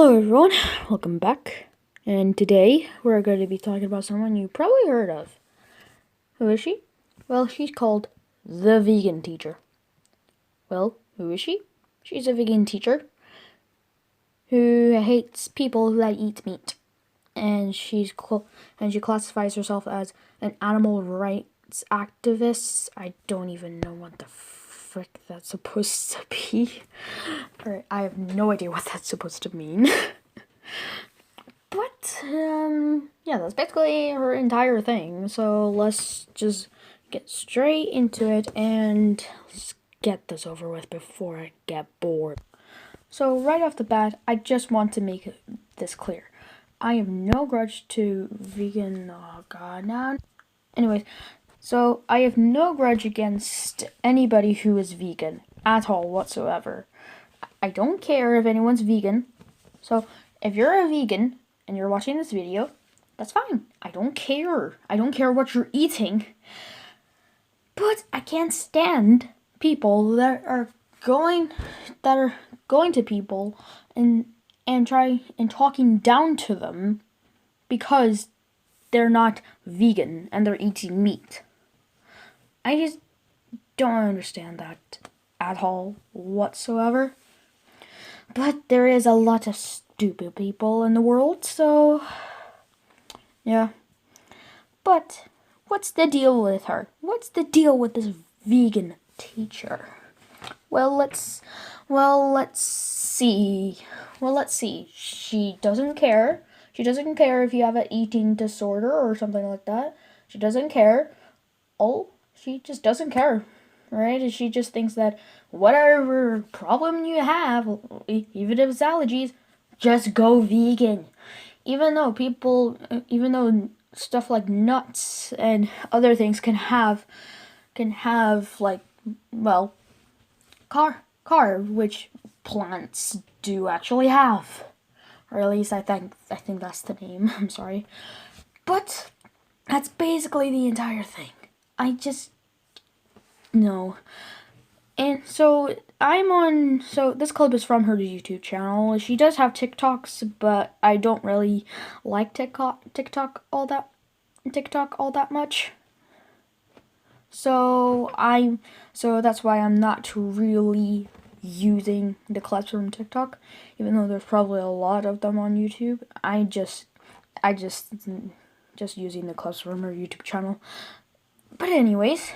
Hello everyone, welcome back. And today we're going to be talking about someone you probably heard of. Who is she? Well, she's called the vegan teacher. Well, who is she? She's a vegan teacher who hates people that eat meat. And she classifies herself as an animal rights activist. I don't even know what the frick that's supposed to be. Or I have no idea what that's supposed to mean. But, yeah, that's basically her entire thing. So let's just get straight into it and let's get this over with before I get bored. So right off the bat, I just want to make this clear. I have no grudge to vegan, oh god, now. Anyways, so I have no grudge against anybody who is vegan at all whatsoever. I don't care if anyone's vegan. So if you're a vegan and you're watching this video, that's fine. I don't care. I don't care what you're eating. But I can't stand people that are going to people and talking down to them because they're not vegan and they're eating meat. I just don't understand that at all whatsoever. But there is a lot of stupid people in the world, so yeah. But what's the deal with her? What's the deal with this vegan teacher? Well, let's see. She doesn't care. She doesn't care if you have an eating disorder or something like that. She doesn't care. She just doesn't care. Right? She just thinks that whatever problem you have, even if it's allergies, just go vegan. Even though stuff like nuts and other things can have like, well, carb, which plants do actually have. Or at least I think that's the name. I'm sorry. But that's basically the entire thing. I just no. And so this clip is from her YouTube channel. She does have TikToks, but I don't really like TikTok all that much. So that's why I'm not really using the clips from TikTok, even though there's probably a lot of them on YouTube. I just using the clips from her YouTube channel. But anyways,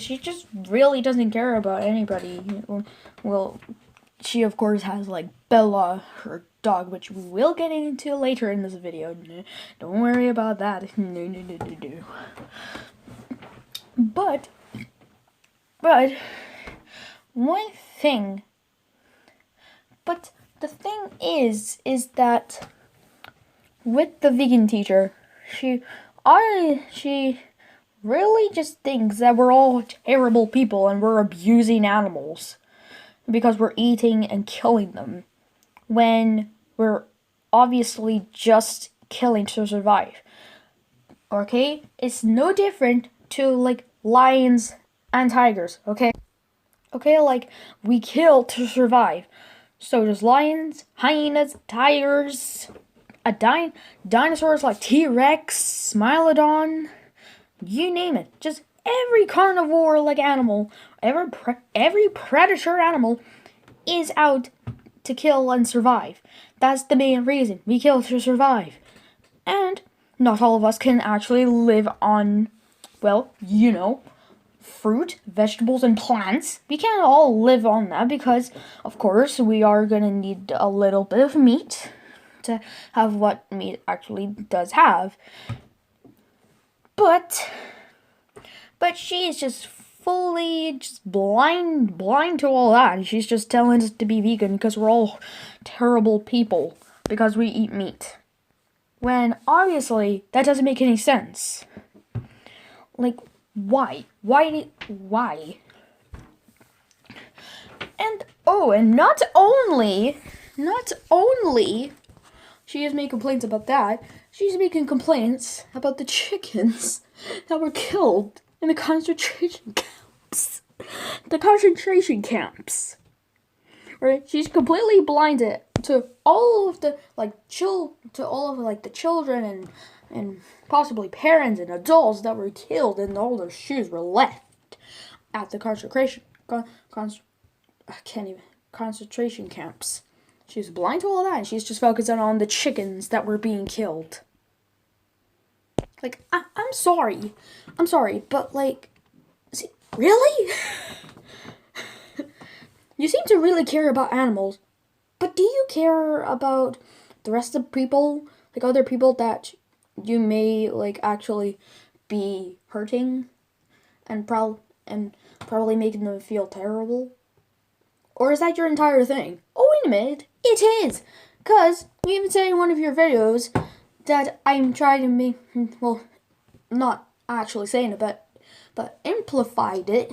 she just really doesn't care about anybody. Well, she of course has like Bella, her dog, which we will get into later in this video. Don't worry about that. No. But one thing. But the thing is that with the vegan teacher, she really just thinks that we're all terrible people and we're abusing animals because we're eating and killing them when we're obviously just killing to survive. Okay? It's no different to like lions and tigers, okay? Okay, like we kill to survive. So does lions, hyenas, tigers, dinosaurs like T-Rex, Smilodon, you name it. Just every carnivore-like animal, every predator animal is out to kill and survive. That's the main reason. We kill to survive. And not all of us can actually live on, well, fruit, vegetables, and plants. We can't all live on that because, of course, we are going to need a little bit of meat to have what meat actually does have. But she is just fully blind to all that. And she's just telling us to be vegan because we're all terrible people because we eat meat. When obviously that doesn't make any sense. Like, why? And not only she is making complaints about that, she's making complaints about the chickens that were killed in the concentration camps. Right? She's completely blind to all of the to all of like the children and possibly parents and adults that were killed and all their shoes were left at the concentration camps. She was blind to all that, and she's just focusing on the chickens that were being killed. Like, I'm sorry, but like, really? You seem to really care about animals, but do you care about the rest of the people, like other people that you may like actually be hurting and probably making them feel terrible? Or is that your entire thing? Oh, wait a minute, it is, because you even said in one of your videos that I'm trying to make, well, not actually saying it, but amplified it,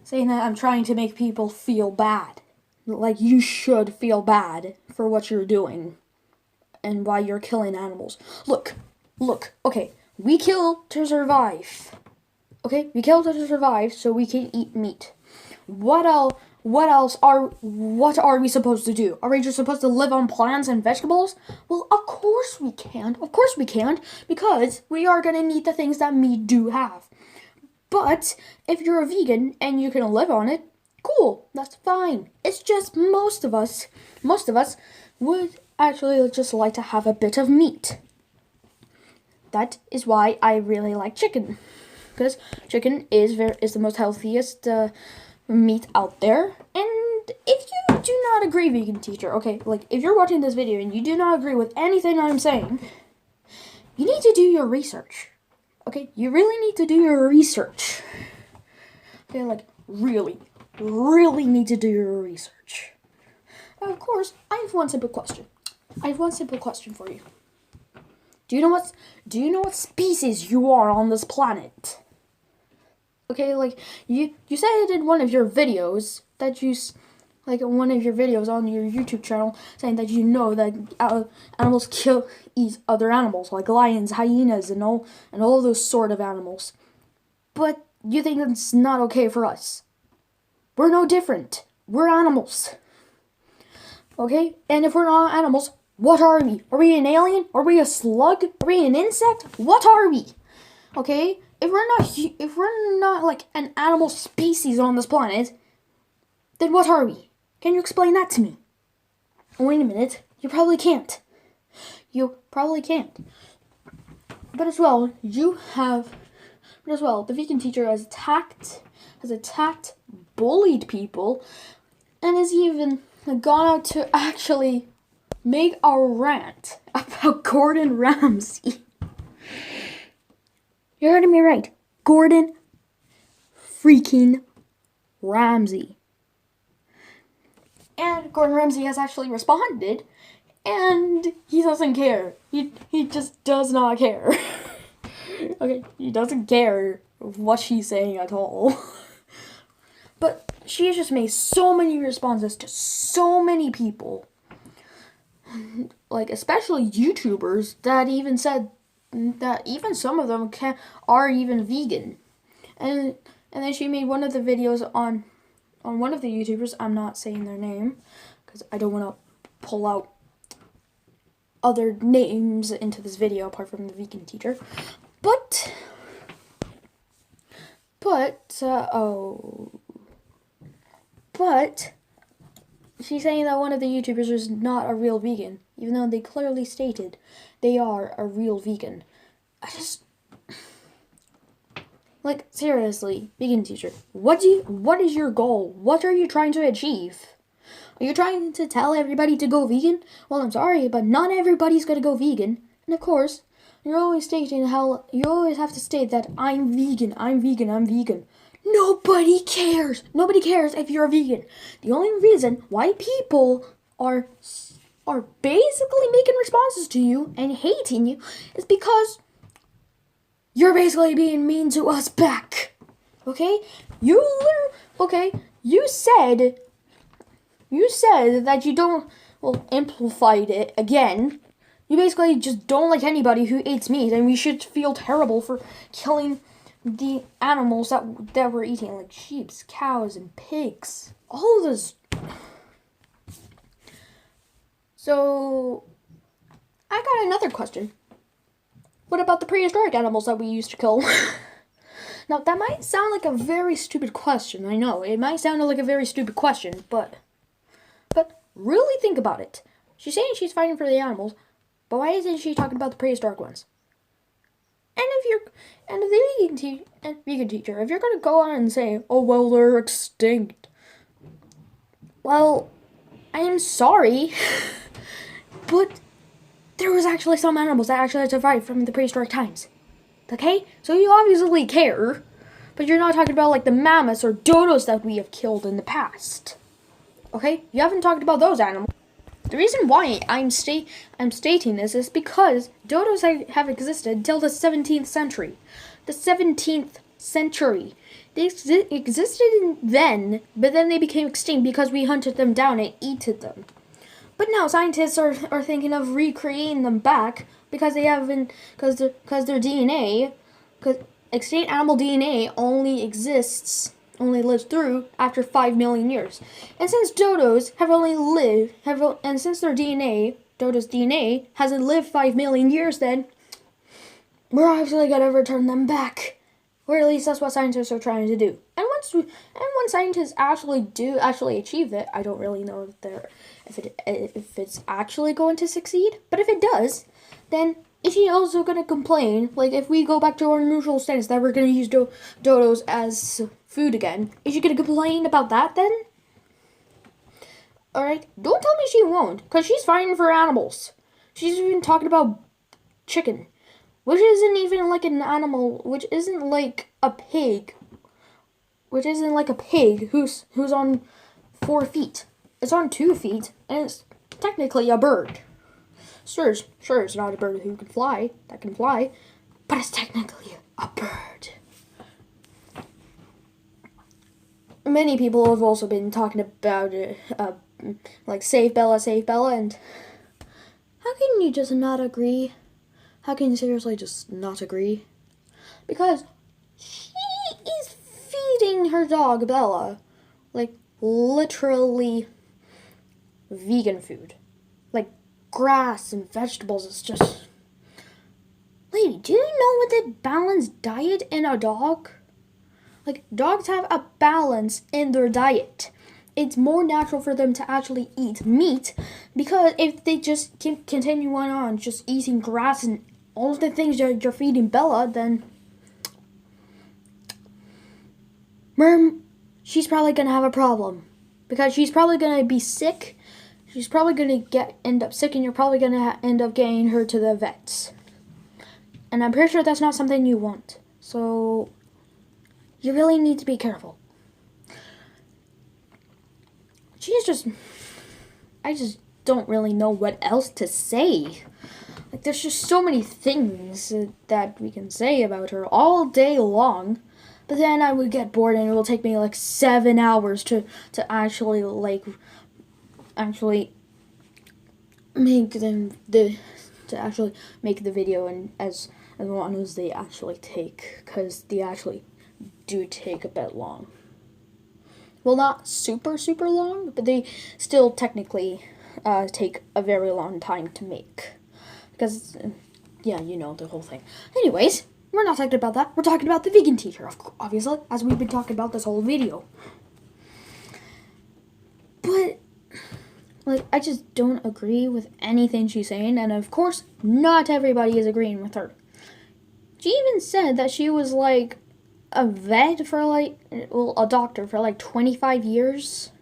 saying that I'm trying to make people feel bad. Like, you should feel bad for what you're doing and why you're killing animals. Look, okay, we kill to survive. Okay, we kill to survive so we can eat meat. What else are we supposed to do? Are we just supposed to live on plants and vegetables? Well, of course we can't. Of course we can't, because we are gonna need the things that meat do have. But if you're a vegan and you can live on it, cool, that's fine. It's just most of us would actually just like to have a bit of meat. That is why I really like chicken, because chicken is the most healthiest meat out there. And if you do not agree, vegan teacher, okay, like if you're watching this video and you do not agree with anything I'm saying, you need to do your research. Okay, you really need to do your research. Okay, like really need to do your research. Of course, I have one simple question. For you. Do you know what species you are on this planet? Okay, like you said it in one of your videos that one of your videos on your YouTube channel, saying that you know that animals eat other animals like lions, hyenas, and all those sort of animals. But you think it's not okay for us? We're no different. We're animals. Okay, and if we're not animals, what are we? Are we an alien? Are we a slug? Are we an insect? What are we? Okay, if we're not like an animal species on this planet, then what are we? Can you explain that to me? Wait a minute. You probably can't. But as well, the vegan teacher has attacked, bullied people, and has even gone out to actually make a rant about Gordon Ramsay. You heard me right. Gordon freaking Ramsay. And Gordon Ramsay has actually responded, and he doesn't care. He just does not care. Okay, he doesn't care what she's saying at all. But she has just made so many responses to so many people, like especially YouTubers that even said that even some of them are even vegan. And then she made one of the videos on one of the YouTubers, I'm not saying their name, because I don't want to pull out other names into this video apart from the vegan teacher. But she's saying that one of the YouTubers is not a real vegan, even though they clearly stated they are a real vegan. Like, seriously, vegan teacher, what is your goal? What are you trying to achieve? Are you trying to tell everybody to go vegan? Well, I'm sorry, but not everybody's gonna go vegan. And of course, you always have to state that I'm vegan. Nobody cares. Nobody cares if you're a vegan. The only reason why people are basically making responses to you and hating you is because you're basically being mean to us back. Okay? You said that you don't, amplified it again. You basically just don't like anybody who eats meat, and we should feel terrible for killing the animals that we're eating, like sheep, cows, and pigs. All of those. So, I got another question. What about the prehistoric animals that we used to kill? Now, that might sound like a very stupid question. I know, it might sound like a very stupid question, but really think about it. She's saying she's fighting for the animals, but why isn't she talking about the prehistoric ones? And the vegan teacher, if you're gonna go on and say, oh well, they're extinct, well, I am sorry, but there was actually some animals that actually survived from the prehistoric times. Okay? So you obviously care, but you're not talking about like the mammoths or dodos that we have killed in the past. Okay? You haven't talked about those animals. The reason why I'm stating this is because dodos have existed until the 17th century. The 17th century. They existed then, but then they became extinct because we hunted them down and ate them. But now scientists are thinking of recreating them back because they haven't, because their DNA, because extinct animal DNA only lives through after 5 million years. And since dodos and since their DNA, dodos' DNA, hasn't lived 5 million years, then we're obviously gonna return them back. Or at least that's what scientists are trying to do. And when scientists actually achieve it, I don't really know if it's actually going to succeed. But if it does, then is she also going to complain? Like if we go back to our neutral stance that we're going to use dodos as food again, is she going to complain about that then? Alright, don't tell me she won't, because she's fighting for animals. She's even talking about chicken, which isn't even like an animal, which isn't like a pig, who's on 4 feet. It's on 2 feet, and it's technically a bird. Sure, it's not a bird that can fly, but it's technically a bird. Many people have also been talking about it, like save Bella, and how can you just not agree? How can you seriously just not agree? Because she is feeding her dog Bella, like literally vegan food, like grass and vegetables. It's just, lady, do you know what the balanced diet in a dog? Like dogs have a balance in their diet. It's more natural for them to actually eat meat, because if they just continue on just eating grass and all of the things you're feeding Bella, then she's probably gonna have a problem, because she's probably gonna be sick. She's probably gonna end up sick, and you're probably gonna end up getting her to the vets. And I'm pretty sure that's not something you want. So you really need to be careful. I just don't really know what else to say. Like, there's just so many things that we can say about her all day long. But then I would get bored, and it will take me like 7 hours to actually make the video, and as long as they actually take, because they actually do take a bit long. Well, not super long, but they still technically take a very long time to make. Because, yeah, you know the whole thing. Anyways, we're not talking about that. We're talking about the vegan teacher, obviously, as we've been talking about this whole video. But, like, I just don't agree with anything she's saying, and of course, not everybody is agreeing with her. She even said that she was, like, a vet for, a doctor for, 25 years.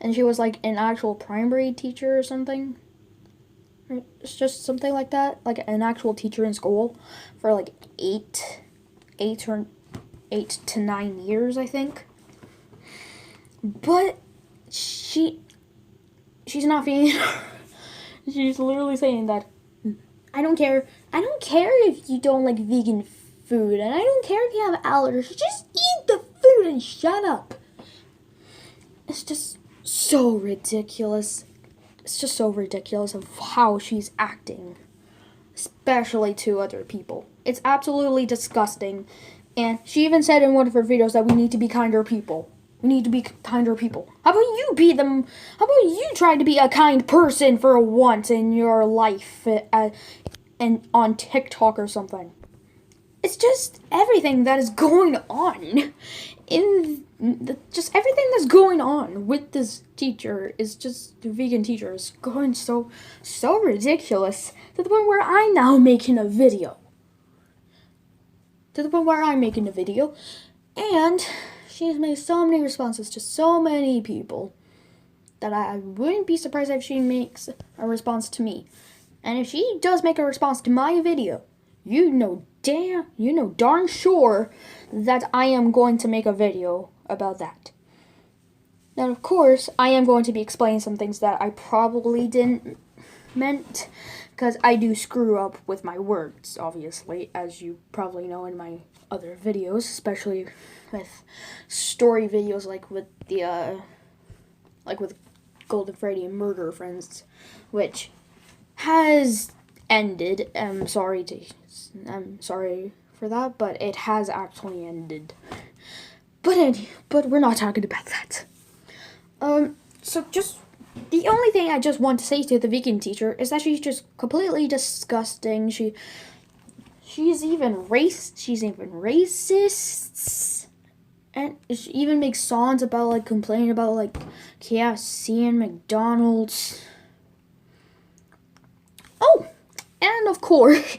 And she was, like, an actual primary teacher or something. It's just something like that. Like, an actual teacher in school for, 8 to 9 years, I think. But she's not feeding her. She's literally saying that, I don't care if you don't like vegan food, and I don't care if you have allergies, just eat the food and shut up. It's just so ridiculous. It's just so ridiculous of how she's acting, especially to other people. It's absolutely disgusting. And she even said in one of her videos that we need to be kinder people. We need to be kinder people. How about you be them? How about you try to be a kind person for once in your life, and on TikTok or something? It's just everything that is going on just everything that's going on with this teacher is just the vegan teacher is going so ridiculous to the point where I'm now making a video. And she's made so many responses to so many people that I wouldn't be surprised if she makes a response to me. And if she does make a response to my video, you know darn sure that I am going to make a video about that. Now, of course, I am going to be explaining some things that I probably didn't meant, because I do screw up with my words, obviously, as you probably know in my other videos, especially with story videos like with the with Golden Freddy and Murder Friends, which has ended. I'm sorry for that, but it has actually ended. But we're not talking about that. So just the only thing I just want to say to the vegan teacher is that she's just completely disgusting. She's even racist, and she even makes songs about complaining about KFC and McDonald's. Oh, and of course,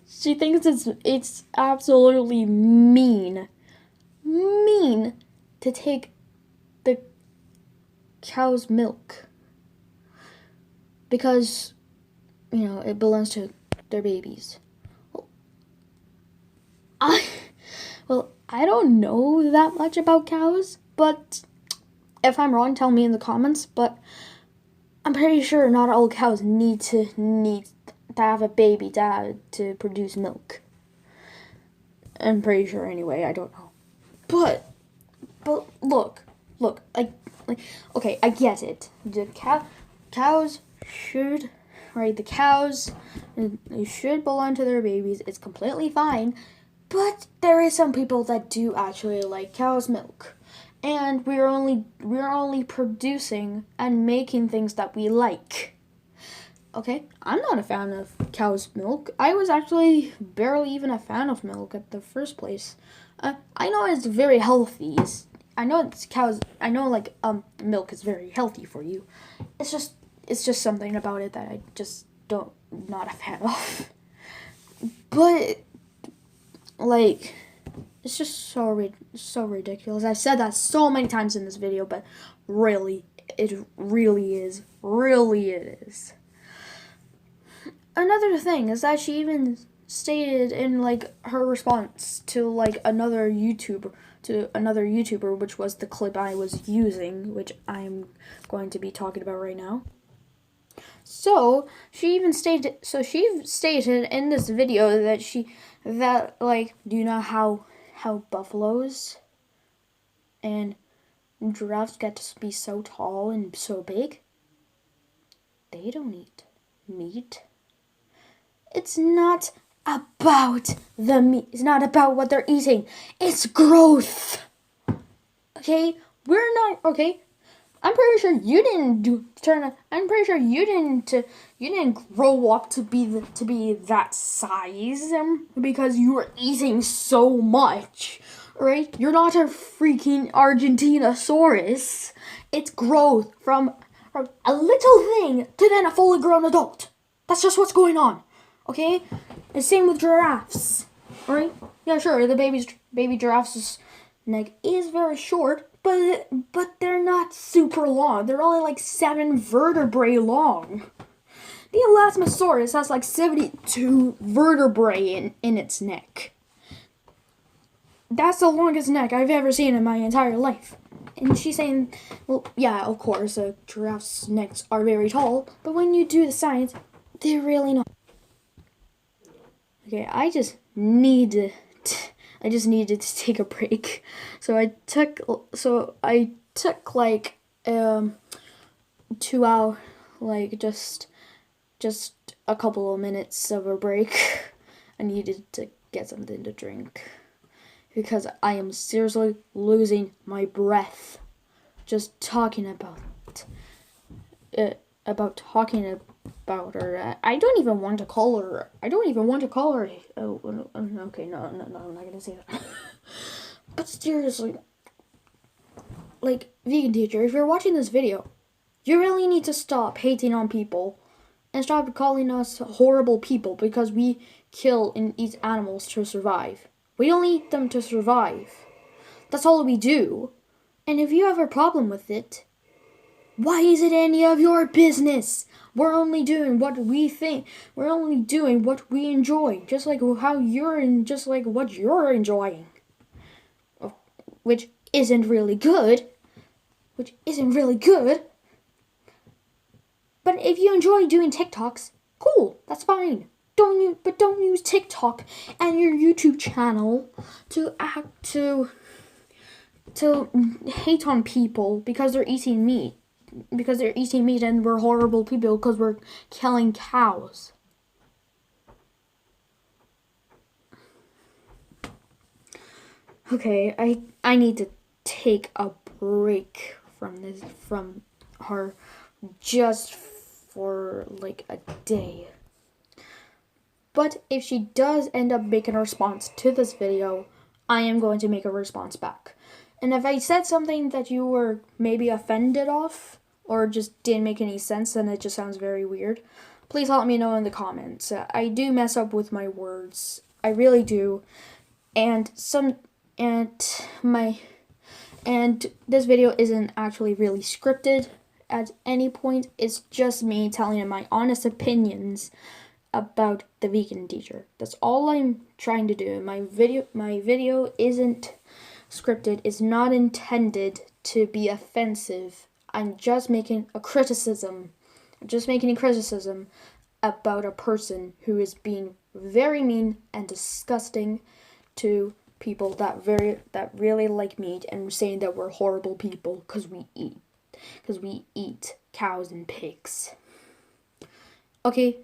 she thinks it's absolutely mean to take the cow's milk because it belongs to their babies. I don't know that much about cows, but if I'm wrong, tell me in the comments. But I'm pretty sure not all cows need to have a baby to produce milk. I'm pretty sure anyway. I don't know, but look, okay, I get it. The cows should, right? The cows, they should belong to their babies. It's completely fine. But there is some people that do actually like cow's milk. And we're only producing and making things that we like. Okay? I'm not a fan of cow's milk. I was actually barely even a fan of milk at the first place. I know it's very healthy. Milk is very healthy for you. It's just something about it that I just not a fan of. But it's just so ridiculous. I've said that so many times in this video, but really, it really is. Really it is. Another thing is that she even stated in her response to another YouTuber, which was the clip I was using, which I'm going to be talking about right now. So she stated in this video that do you know how buffaloes and giraffes get to be so tall and so big? They don't eat meat. It's not about the meat. It's not about what they're eating. It's growth. Okay? We're not okay. I'm pretty sure you didn't grow up to be that size because you were eating so much, right? You're not a freaking Argentinosaurus. It's growth from a little thing to then a fully grown adult. That's just what's going on, okay? The same with giraffes, right? Yeah, sure. The baby giraffe's neck is very short. But they're not super long. They're only 7 vertebrae long. The Elasmosaurus has 72 vertebrae in its neck. That's the longest neck I've ever seen in my entire life. And she's saying, well, yeah, of course, giraffes' necks are very tall, but when you do the science, they're really not. Okay, I just needed to take a break. So I took 2 hour, just a couple of minutes of a break. I needed to get something to drink because I am seriously losing my breath just talking about talking about her. I don't even want to call her. Oh, okay, no, I'm not gonna say that. But seriously, like, vegan teacher, if you're watching this video, you really need to stop hating on people and stop calling us horrible people because we kill and eat animals to survive. We don't eat them to survive. That's all we do. And if you have a problem with it, why is it any of your business? We're only doing what we think. We're only doing what we enjoy. Just like what you're enjoying. Which isn't really good. But if you enjoy doing TikToks, cool, that's fine. Don't use TikTok and your YouTube channel to hate on people because they're eating meat. And we're horrible people because we're killing cows. Okay, I need to take a break from her just for like a day. But if she does end up making a response to this video, I am going to make a response back. And if I said something that you were maybe offended of, or just didn't make any sense and it just sounds very weird, please let me know in the comments. I do mess up with my words. I really do. And this video isn't actually really scripted at any point. It's just me telling you my honest opinions about the vegan teacher. That's all I'm trying to do. My video isn't scripted. It's not intended to be offensive. I'm just making a criticism. About a person who is being very mean and disgusting to people that really like meat and saying that we're horrible people because we eat cows and pigs. Okay,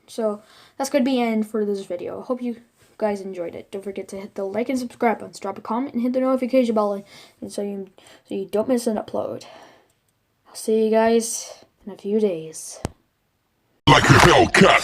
so that's going to be the end for this video. Hope you guys enjoyed it. Don't forget to hit the like and subscribe buttons, drop a comment, and hit the notification bell, and so you don't miss an upload. I'll see you guys in a few days. Like a Hellcat.